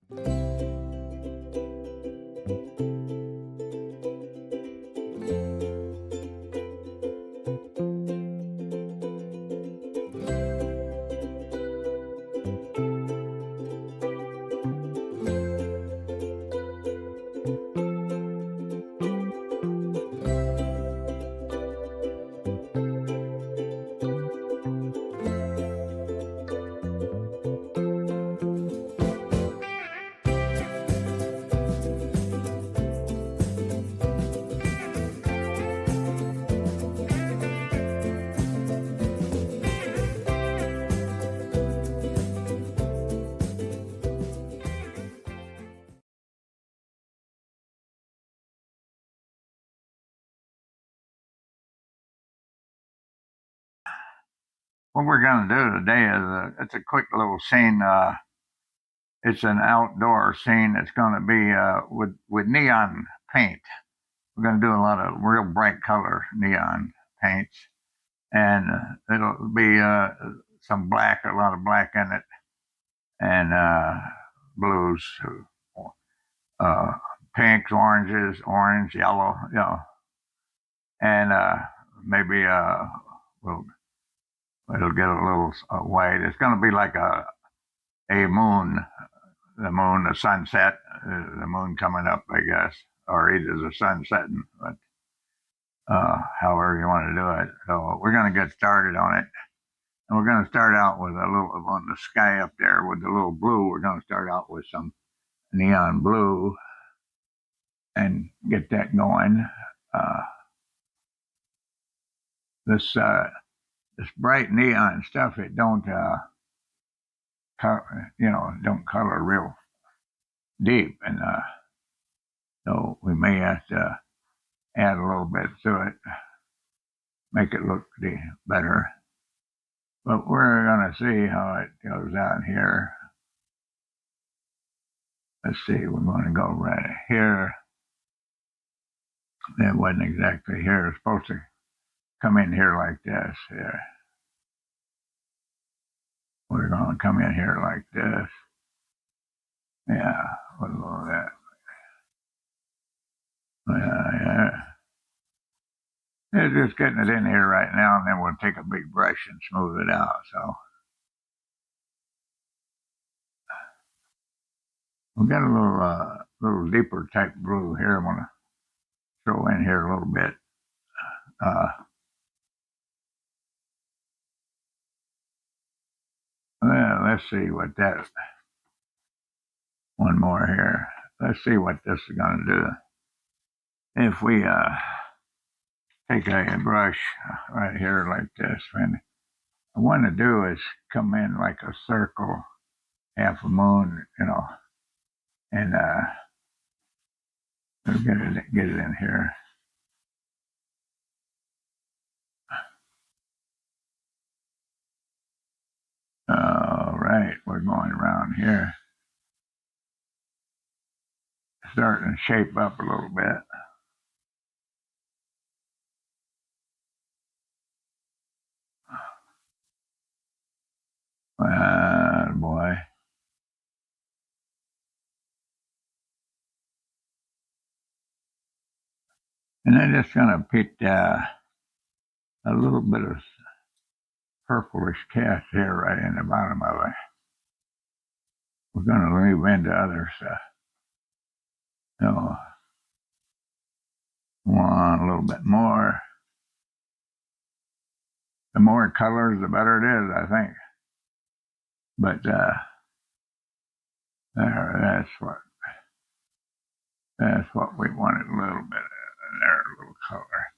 What we're going to do today is it's a quick little scene. It's an outdoor scene. It's going to be with neon paint. We're going to do a lot of real bright color neon paints, and it'll be some black, a lot of black in it, and blues, uh, pinks, oranges, orange, yellow, and maybe we'll, it'll get a little white. It's going to be like a moon, the moon, the sunset, the moon coming up, I guess, or either the sun setting, but however you want to do it. So we're going to get started on it. And we're going to start out with a little on the sky up there with the little blue. We're going to start out with some neon blue and get that going. Uh, this bright neon stuff, it don't don't color real deep, and so we may have to add a little bit to it, make it look better. But we're going to see how it goes out here. Let's see, we're going to go right here. That wasn't exactly here. It's supposed to come in here like this here. We're going to come in here like this. Yeah, what about that? Yeah. It's just getting it in here right now, and then we'll take a big brush and smooth it out. So we've got a little deeper type blue here. I'm going to throw in here a little bit. Well, let's see what that. One more here. Let's see what this is going to do. If we take a brush right here like this, and I want to do is come in like a circle, half a moon, and get it in here. All right, we're going around here, starting to shape up a little bit. Boy. And I'm just going to pick a little bit of purplish cast here right in the bottom of it. We're going to leave into other stuff. So, want a little bit more. The more colors, the better it is, I think. But that's what we wanted, a little bit in there, a little color.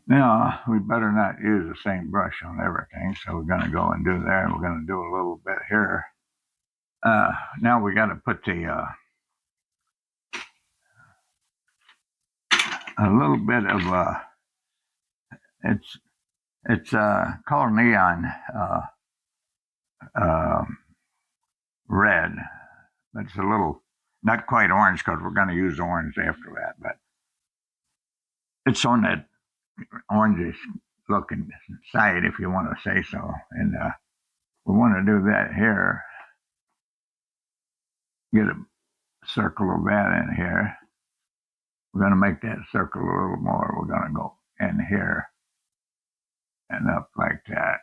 Now, we better not use the same brush on everything, so we're going to go and do that. We're going to do a little bit here. Now we got to put a little bit of it's called neon red, but it's a little not quite orange because we're going to use orange after that, but it's on that orangish looking side, if you want to say so, and we want to do that here. get a circle of that in here. We're going to make that circle a little more. We're going to go in here and up like that.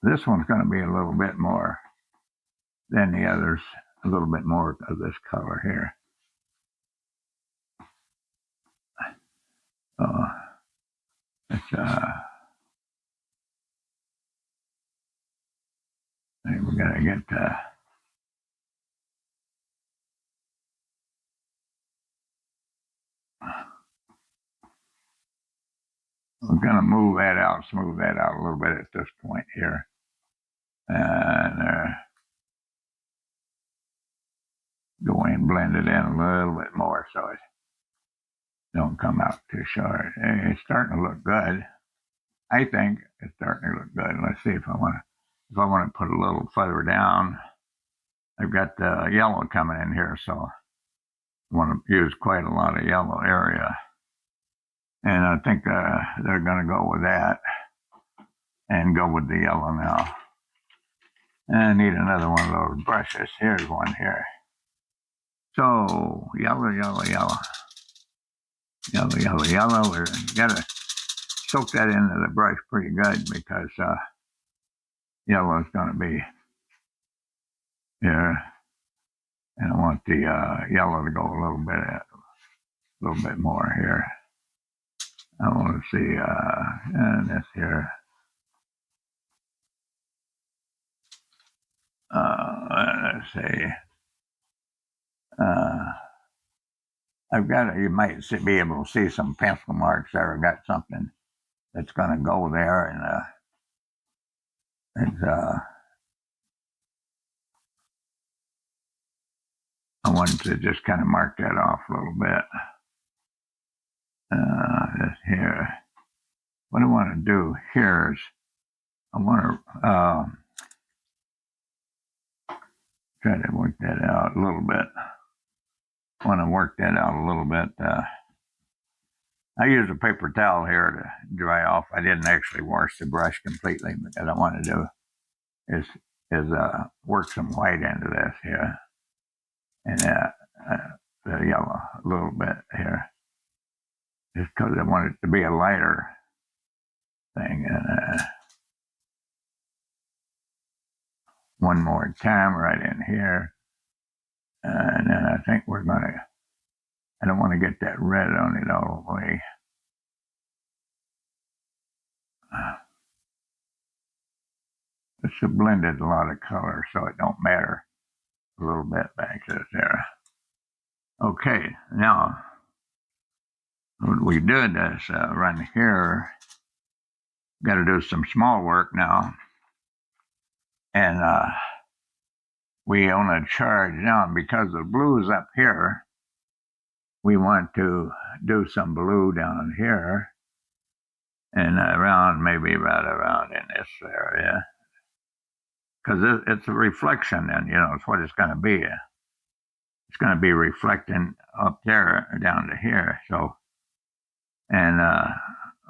This one's going to be a little bit more than the others, a little bit more of this color here. So it's we got to get we're going to move that out, smooth that out a little bit at this point here. And go in, blend it in a little bit more so it don't come out too short. It's starting to look good. I think it's starting to look good. Let's see if I want to put a little further down. I've got the yellow coming in here, so I want to use quite a lot of yellow area. And I think they're going to go with that and go with the yellow now. And I need another one of those brushes. Here's one here. So yellow, yellow, yellow. Yellow, yellow, yellow. We got to soak that into the brush pretty good because yellow is going to be here. And I want the yellow to go a little bit more here. I want to see and this here. Let's see. I've got you might be able to see some pencil marks there. I've got something that's going to go there, and it's I wanted to just kind of mark that off a little bit. This here. What I want to do here is I want to try to work that out a little bit. I want to work that out a little bit. I use a paper towel here to dry off. I didn't actually wash the brush completely, but what I want to do is work some white into this here, and the yellow a little bit here, just because I want it to be a lighter thing. And one more time right in here, and then I think we're gonna. I don't want to get that red on it all the way. It's blended a lot of color, so it don't matter. A little bit back to there. Okay, now what we did is run here. Got to do some small work now, and we own a charge now. Because the blue is up here, we want to do some blue down here, and maybe right around in this area, because it's a reflection, and it's what it's going to be. It's going to be reflecting up there down to here. So, and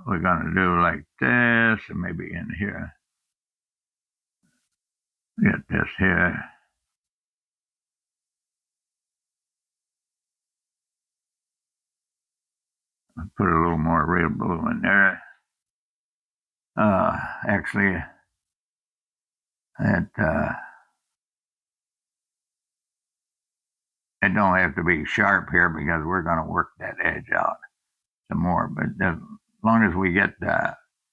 we're going to do like this, and maybe in here. Get this here. I'll put a little more real blue in there. Actually, it don't have to be sharp here because we're going to work that edge out some more. But as long as we get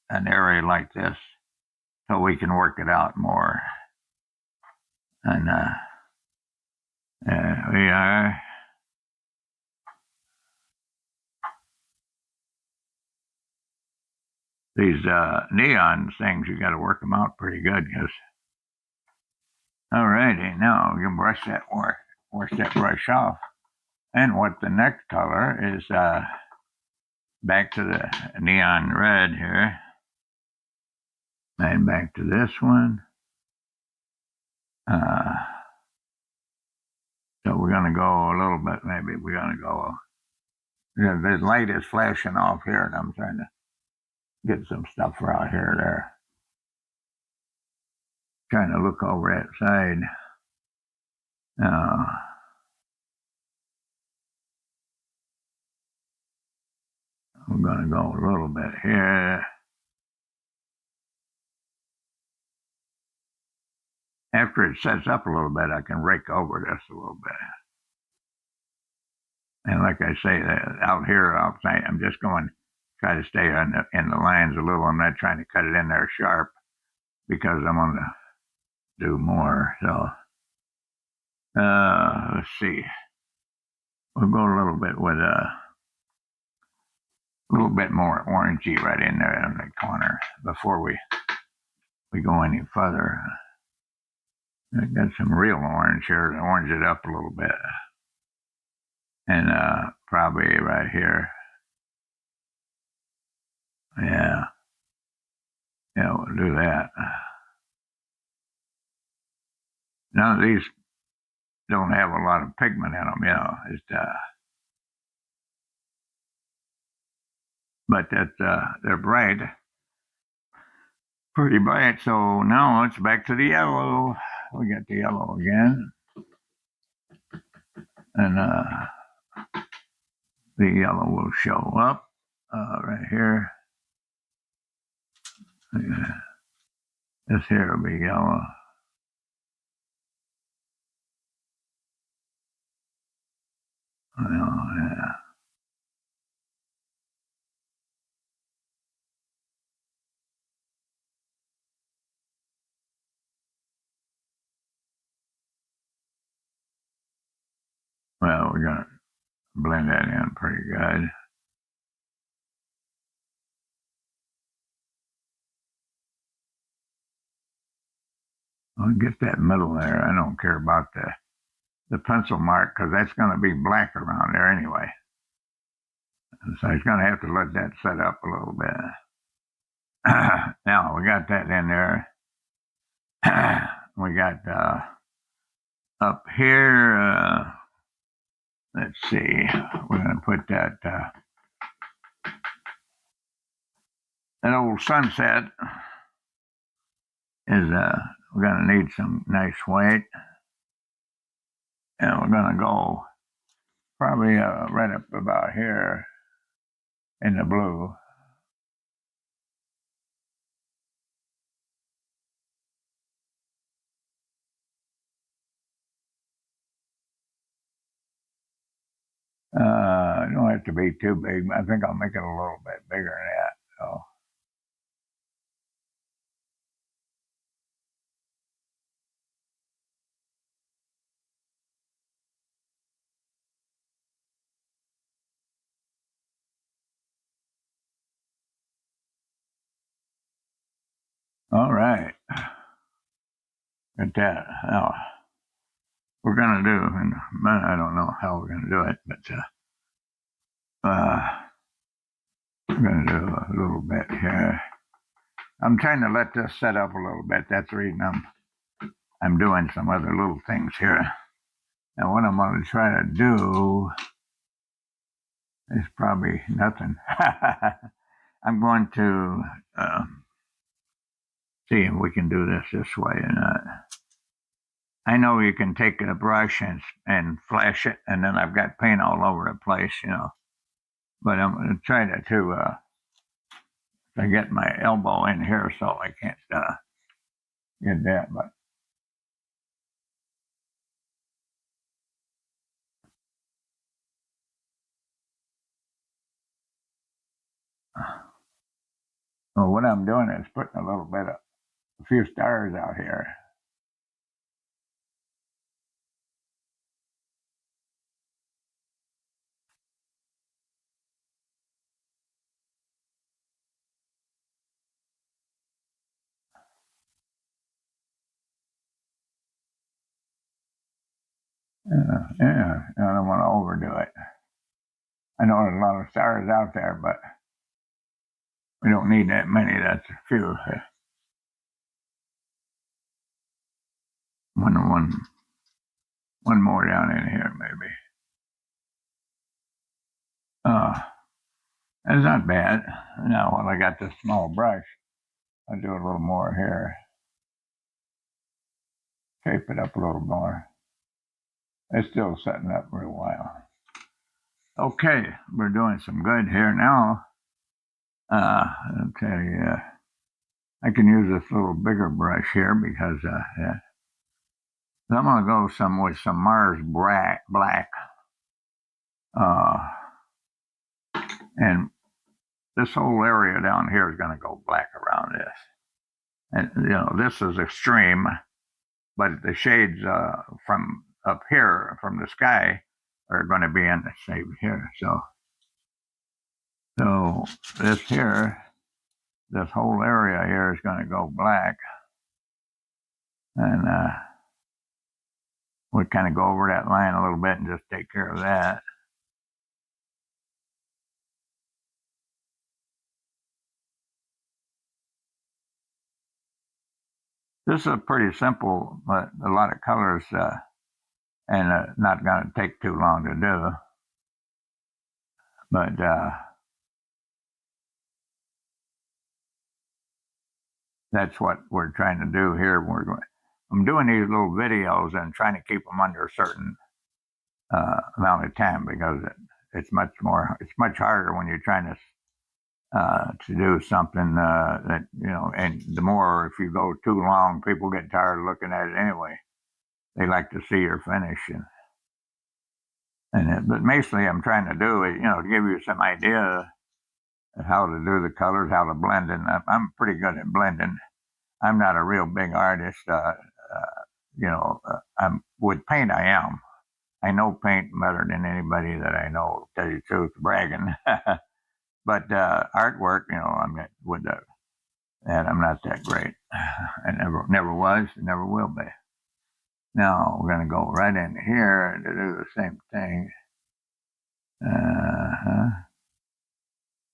an area like this, so we can work it out more. And there we are. These neon things, you got to work them out pretty good. All righty, now we can wash that brush off. And what the next color is, back to the neon red here, and back to this one. So we're going to go a little bit, maybe we're going to go, the light is flashing off here, and I'm trying to get some stuff around here there. trying to look over that side. Uh, I'm going to go a little bit here. After it sets up a little bit, I can rake over this a little bit. And like I say, out here outside, I'm just going to try to stay in the lines a little. I'm not trying to cut it in there sharp because I'm going to do more. So let's see. We'll go a little bit with a little bit more orangey right in there in the corner before we go any further. I got some real orange here to orange it up a little bit. And probably right here. Yeah. Yeah, we'll do that. None of these don't have a lot of pigment in them, It's, but they're bright, pretty bright. So now it's back to the yellow. We got the yellow again. And the yellow will show up right here. Yeah. This here will be yellow. Oh, yeah. Well, we're going to blend that in pretty good. I'll get that middle there. I don't care about the pencil mark because that's going to be black around there anyway. So he's going to have to let that set up a little bit. Now we got that in there. We got up here. Let's see. We're going to put that old sunset is we're going to need some nice white, and we're going to go probably right up about here in the blue. It don't have to be too big. I think I'll make it a little bit bigger than that. So. All right. Got that. Now, we're going to do, and I don't know how we're going to do it, but we're going to do a little bit here. I'm trying to let this set up a little bit. That's the reason I'm doing some other little things here. And what I'm going to try to do is probably nothing. I'm going to see if we can do this way or not. I know you can take a brush and flash it, and then I've got paint all over the place, But I'm going to try to get my elbow in here so I can't get that. But well, what I'm doing is putting a few stars out here. Yeah, I don't want to overdo it. I know there's a lot of stars out there, but we don't need that many. That's a few. One more down in here, maybe. That's not bad. Now, when I got this small brush, I'll do a little more here. Shape it up a little more. It's still setting up for a while. Okay, we're doing some good here now. I'll tell you, I can use this little bigger brush here because yeah. So I'm going to go with some Mars black. Uh, and this whole area down here is going to go black around this. And, you know, this is extreme, but the shades from up here, from the sky, are going to be in the shade here. So this here, this whole area here is going to go black. And we'll kind of go over that line a little bit and just take care of that. This is pretty simple, but a lot of colors, and not going to take too long to do. But that's what we're trying to do here. I'm doing these little videos and trying to keep them under a certain amount of time because it's much harder when you're trying to do something that, you know, and the more, if you go too long, people get tired of looking at it anyway. They like to see your finish. But basically I'm trying to do it, you know, to give you some idea of how to do the colors, how to blend in. I'm pretty good at blending. I'm not a real big artist. You know, I'm with paint. I am. I know paint better than anybody that I know. To tell you the truth, bragging. But artwork, you know, I'm not with that. I'm not that great. I never was, never will be. Now we're going to go right in here to do the same thing.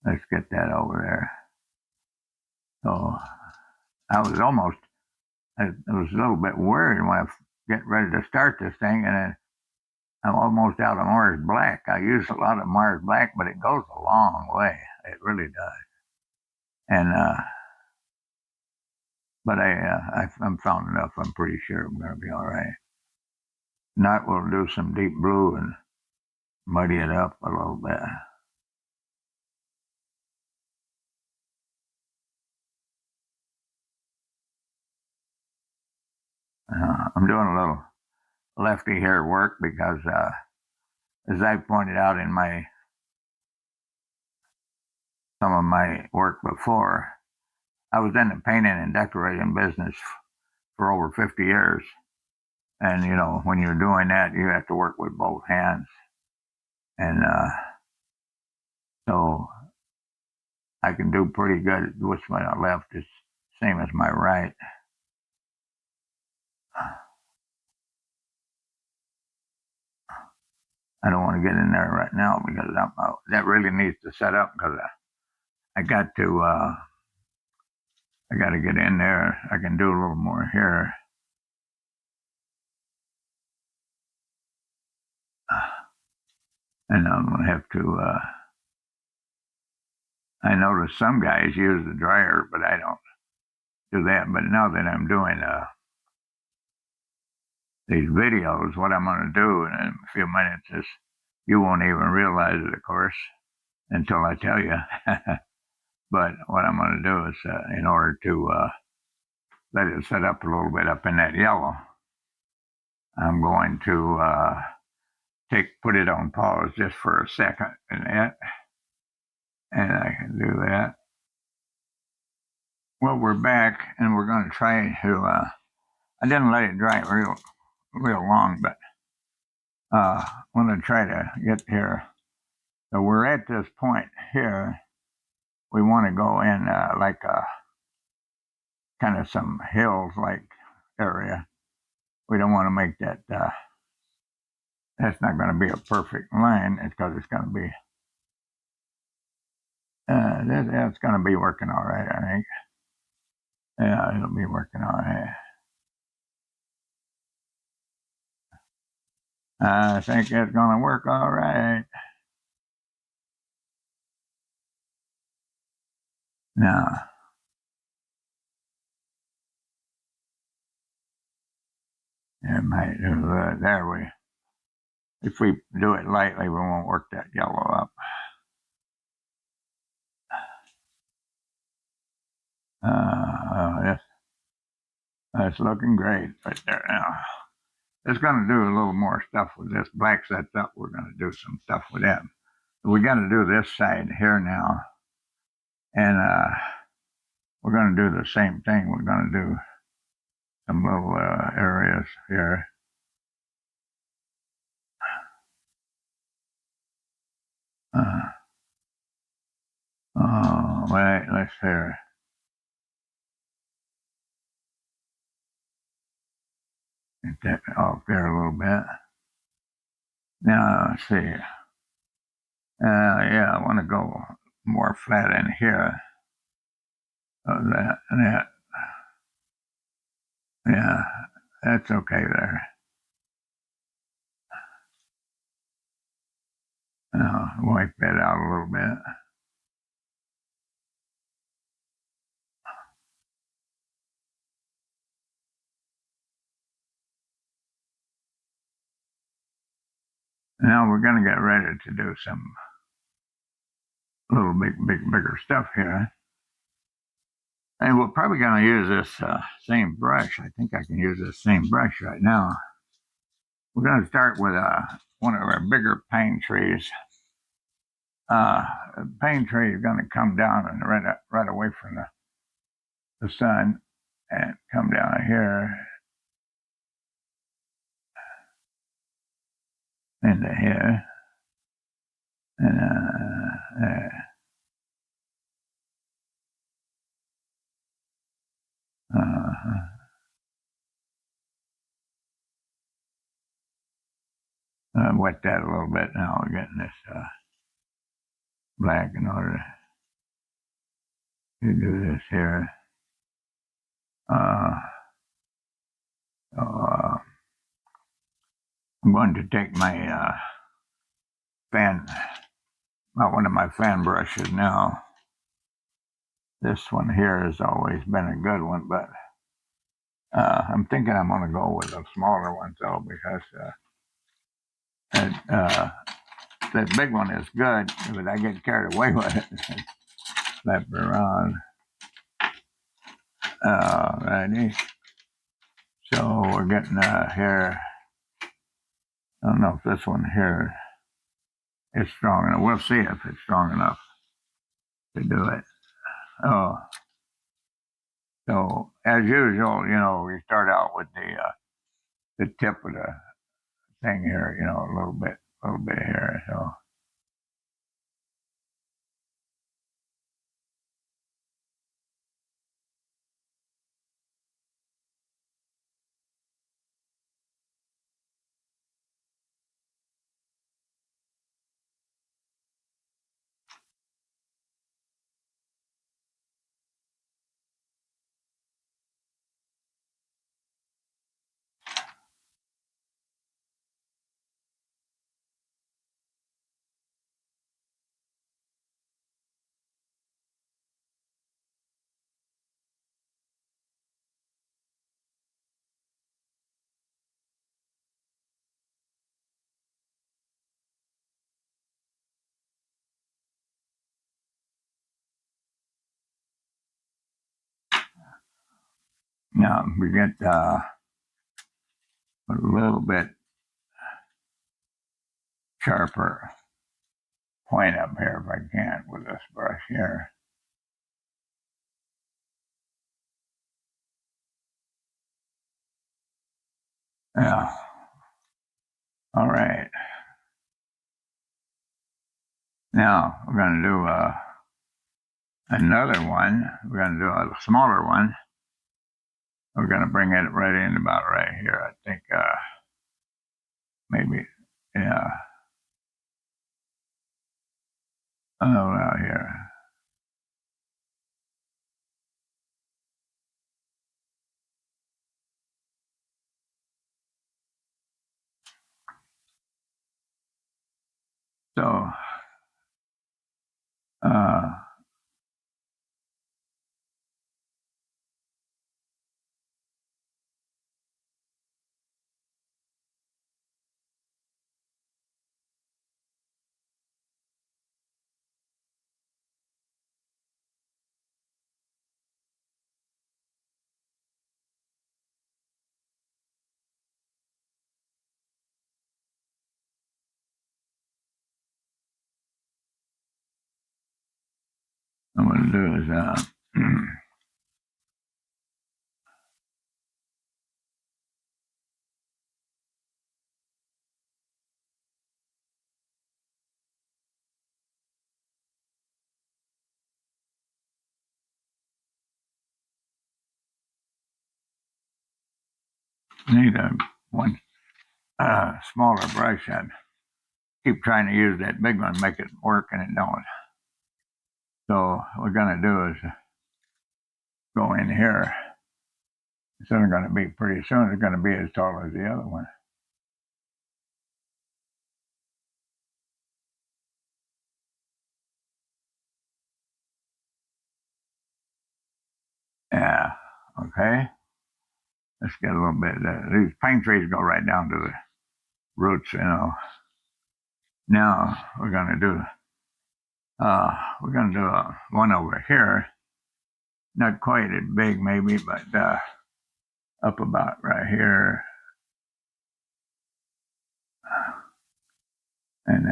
Let's get that over there. So I was almost, I was a little bit worried when I get ready to start this thing, and then I'm almost out of Mars Black. I use a lot of Mars Black, but it goes a long way. It really does. And but I'm found enough. I'm pretty sure I'm going to be all right. Not, we'll do some deep blue and muddy it up a little bit. I'm doing a little lefty hair work because, as I pointed out in some of my work before, I was in the painting and decorating business for over 50 years. And, you know, when you're doing that, you have to work with both hands. And so I can do pretty good with my left. It's same as my right. I don't want to get in there right now because that really needs to set up because I got to get in there. I can do a little more here. And I'm going to have to, I notice some guys use the dryer, but I don't do that. But now that I'm doing these videos, what I'm going to do in a few minutes is, you won't even realize it, of course, until I tell you. But what I'm going to do is, in order to let it set up a little bit up in that yellow, I'm going to put it on pause just for a second, and I can do that. Well, we're back, and we're going to try to. I didn't let it dry real long, but I'm going to try to get here. So we're at this point here. We want to go in like a kind of some hills like area. We don't want to make that. That's not going to be a perfect line. It's because it's going to be. It's going to be working all right, I think. Yeah, it'll be working all right. I think it's going to work all right. Now, It might do there. If we do it lightly, we won't work that yellow up. That's looking great right there now. It's going to do a little more stuff with this. Black sets up. We're going to do some stuff with that. We got to do this side here now, and we're going to do the same thing. We're going to do some little areas here. Oh, wait, let's hear. Get that off there a little bit. Now, let's see. Yeah, I want to go more flat in here. That. Yeah, that's okay there. Now, wipe that out a little bit. Now we're going to get ready to do some little bigger stuff here. And we're probably going to use this same brush. I think I can use this same brush right now. We're going to start with one of our bigger pine trees. The pine tree is going to come down and right away from the sun and come down here into here. And wet that a little bit now. We're getting this black in order to do this here. So, I'm going to take my one of my fan brushes now. This one here has always been a good one, but I'm thinking I'm going to go with a smaller one though, because that big one is good, but I get carried away with it. Flap it around. Alrighty. So we're getting here. I don't know if this one here is strong enough. We'll see if it's strong enough to do it. Oh, so as usual, we start out with the tip of the thing here, a little bit here. So now we get a little bit sharper point up here if I can with this brush here. Yeah. All right. Now we're going to do another one. We're going to do a smaller one. We're going to bring it right in about right here. I think maybe, yeah. Oh, out here. So, uh, I'm going to do is need a one smaller brush. I keep trying to use that big one, make it work, and it don't. So what we're going to do is go in here. It's only going to be pretty soon. It's going to be as tall as the other one. Yeah. Okay. Let's get a little bit. These pine trees go right down to the roots, you know. Now we're going to do. One over here. Not quite as big, maybe, but up about right here. And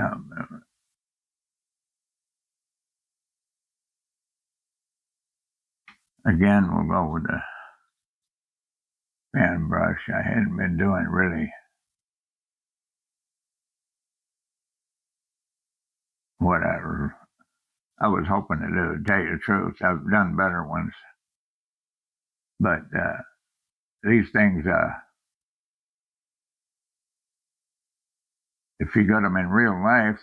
again, we'll go with the fan brush. I hadn't been doing really what I was hoping to do. To tell you the truth, I've done better ones, but these things, if you got them in real life,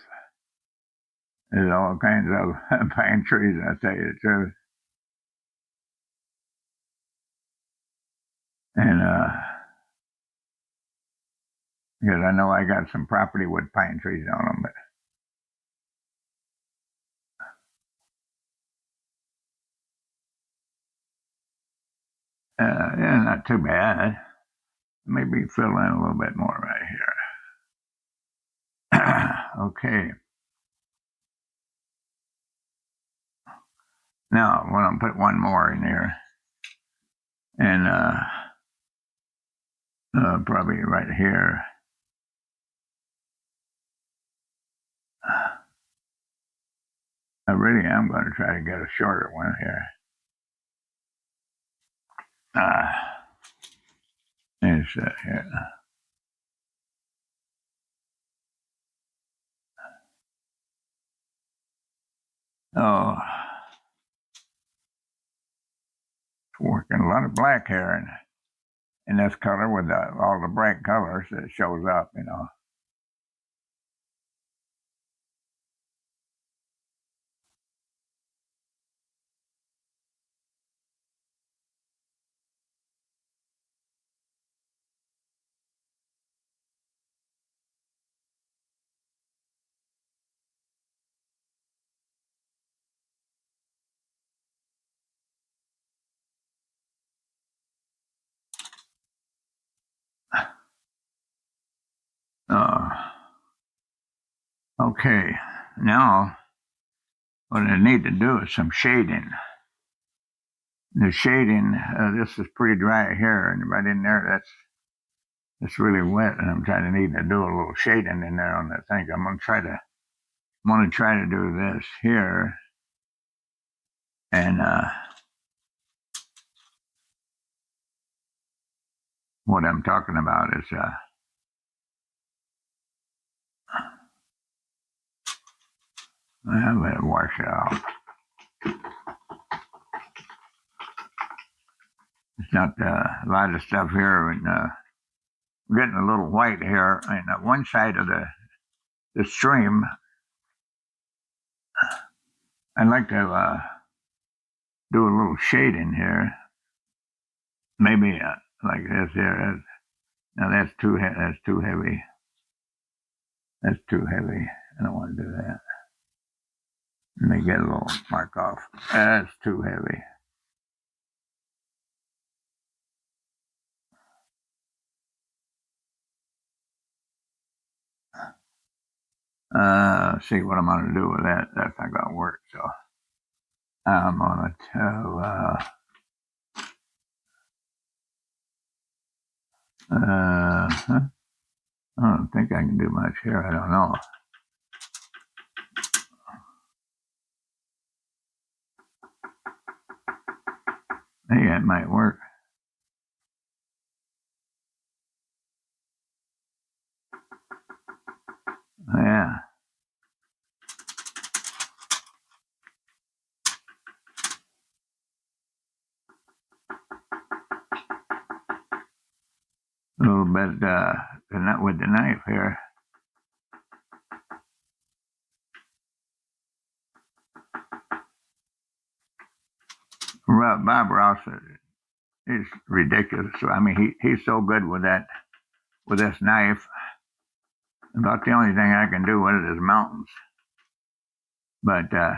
there's all kinds of pine trees. I tell you the truth, and because I know I got some property with pine trees on them, but yeah, not too bad. Maybe fill in a little bit more right here. Okay. Now, I'm going to put one more in here. And probably right here. I really am going to try to get a shorter one here. Is here. Oh, it's working a lot of black here in this color with all the bright colors that shows up, you know. Uh, okay, now what I need to do is some shading. The shading, this is pretty dry here, and right in there, it's really wet, and I'm trying to need to do a little shading in there on that thing. I'm gonna try to do this here, and what I'm talking about is I better wash it off. It's not a lot of stuff here, and we're getting a little white here. And one side of the stream, I'd like to do a little shading here. Maybe like this here. Now that's too that's too heavy. That's too heavy. I don't want to do that. Let me get a little mark off. That's too heavy. See what I'm going to do with that. That's not going to work. So I'm going to tell. I don't think I can do much here. I don't know. Hey, that might work. Yeah. A little bit with the knife here. Bob Ross is ridiculous. I mean, he's so good with this knife. About the only thing I can do with it is mountains. But yeah,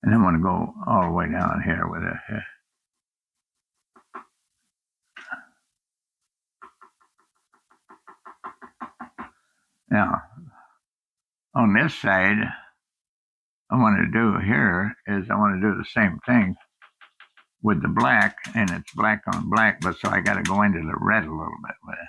and I'm going to go all the way down here with it. Now, on this side, I want to do here is I want to do the same thing with the black, and it's black on black, but so I got to go into the red a little bit with it.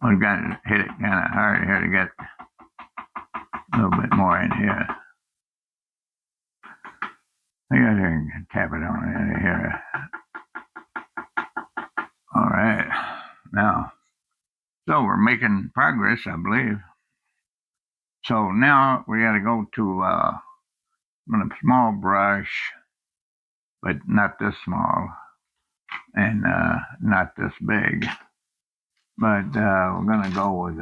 I've got to hit it kind of hard here to get a little bit more in here. I got to tap it on in here. All right. Now, so we're making progress, I believe. So now we got to go to a small brush, but not this small, and not this big. But we're going to go with,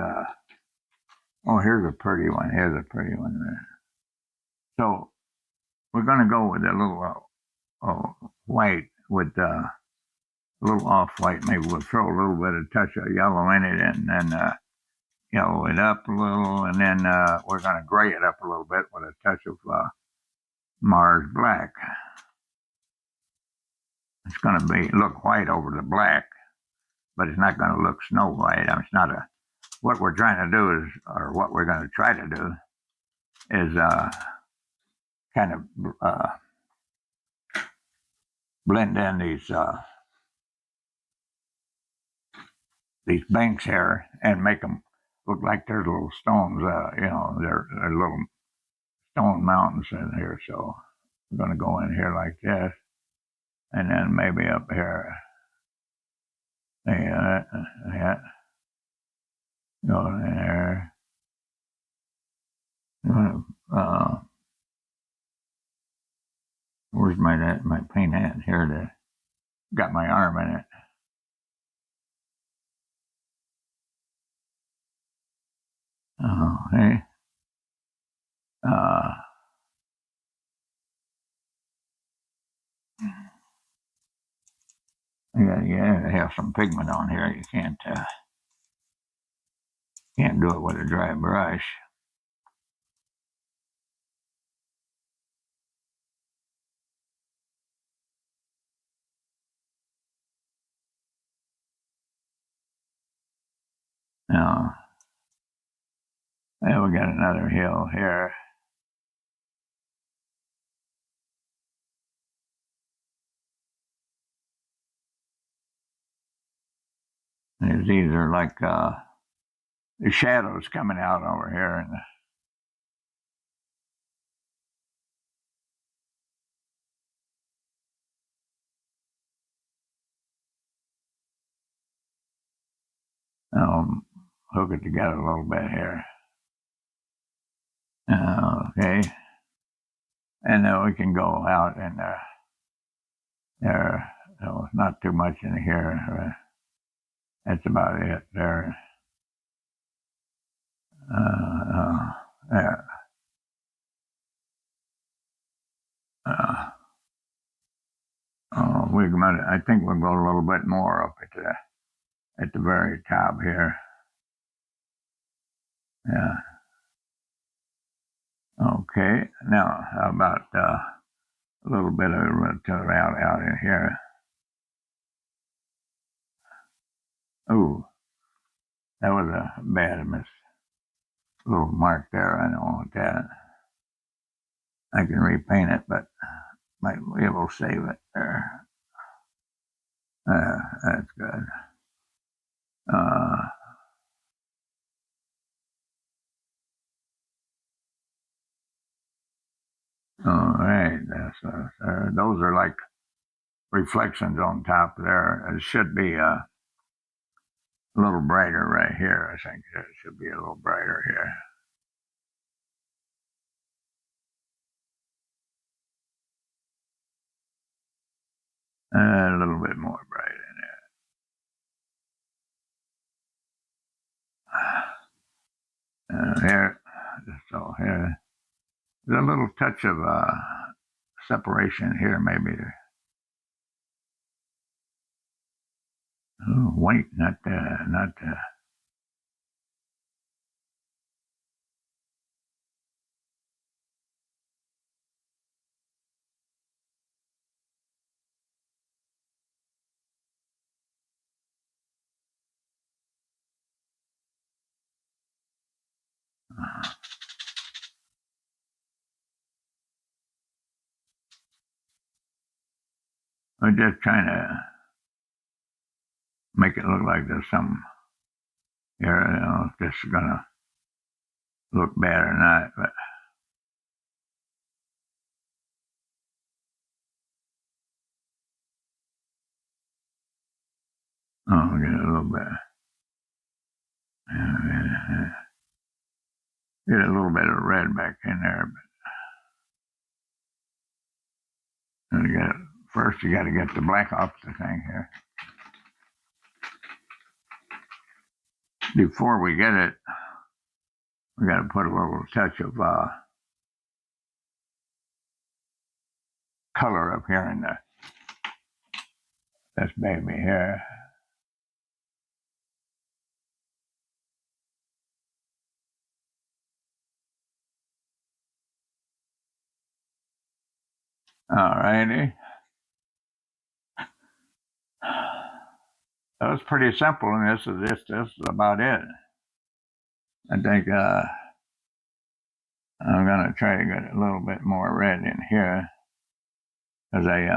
oh, here's a pretty one. Here's a pretty one there. So we're going to go with a little white with a little off-white. Maybe we'll throw a little bit of touch of yellow in it and then yellow it up a little. And then we're going to gray it up a little bit with a touch of Mars black. It's going to look white over the black, but it's not going to look snow white. I mean, it's not a. What we're trying to do is, or what we're going to try to do, is kind of blend in these banks here and make them look like there's little stones. They're little stone mountains in here. So we're going to go in here like this, and then maybe up here. Yeah. Go in there. Where's my paint at here? Got my arm in it. Oh, hey. Uh, you gotta have some pigment on here. You can't do it with a dry brush. Now, we got another hill here. These are like the shadows coming out over here, and hook it together a little bit here. Okay, and then we can go out and there. So not too much in here. That's about it there. There. I think we'll go a little bit more up at the very top here. Yeah. Okay. Now, how about a little bit of out in here? Oh, that was a bad miss. Little mark there. I don't want that. I can repaint it, but might be able to save it there. That's good. All right. Those are like reflections on top there. It should be a little brighter right here. I think it should be a little brighter here. A little bit more bright in there. Here, so here, there's a little touch of separation here, maybe. Oh, white, not. I'm just trying to make it look like there's some here. I don't know if this is gonna look bad or not, but oh, get a little bit. Get a little bit of red back in there, but first you got to get the black off the thing here. Before we get it, we got to put a little touch of color up here in this baby here. All righty. That was pretty simple, and this is about it. I think I'm gonna try to get a little bit more red in here because I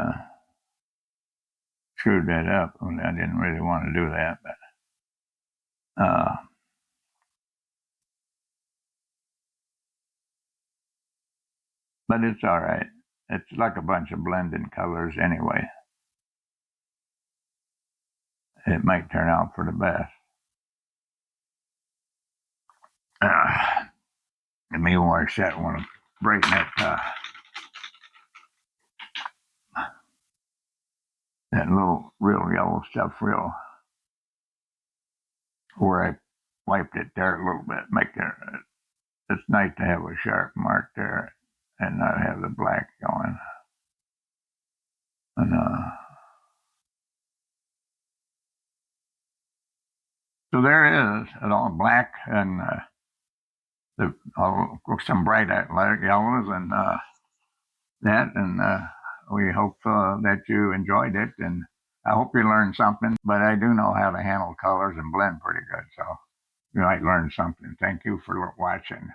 screwed that up. I didn't really want to do that, but it's all right. It's like a bunch of blending colors anyway. It might turn out for the best. Give me more set. I want to brighten that little real yellow stuff real where I wiped it there a little bit. It's nice to have a sharp mark there and not have the black going. And so there it is, it all black and some bright light yellows and that. And we hope that you enjoyed it, and I hope you learned something. But I do know how to handle colors and blend pretty good, so you might learn something. Thank you for watching.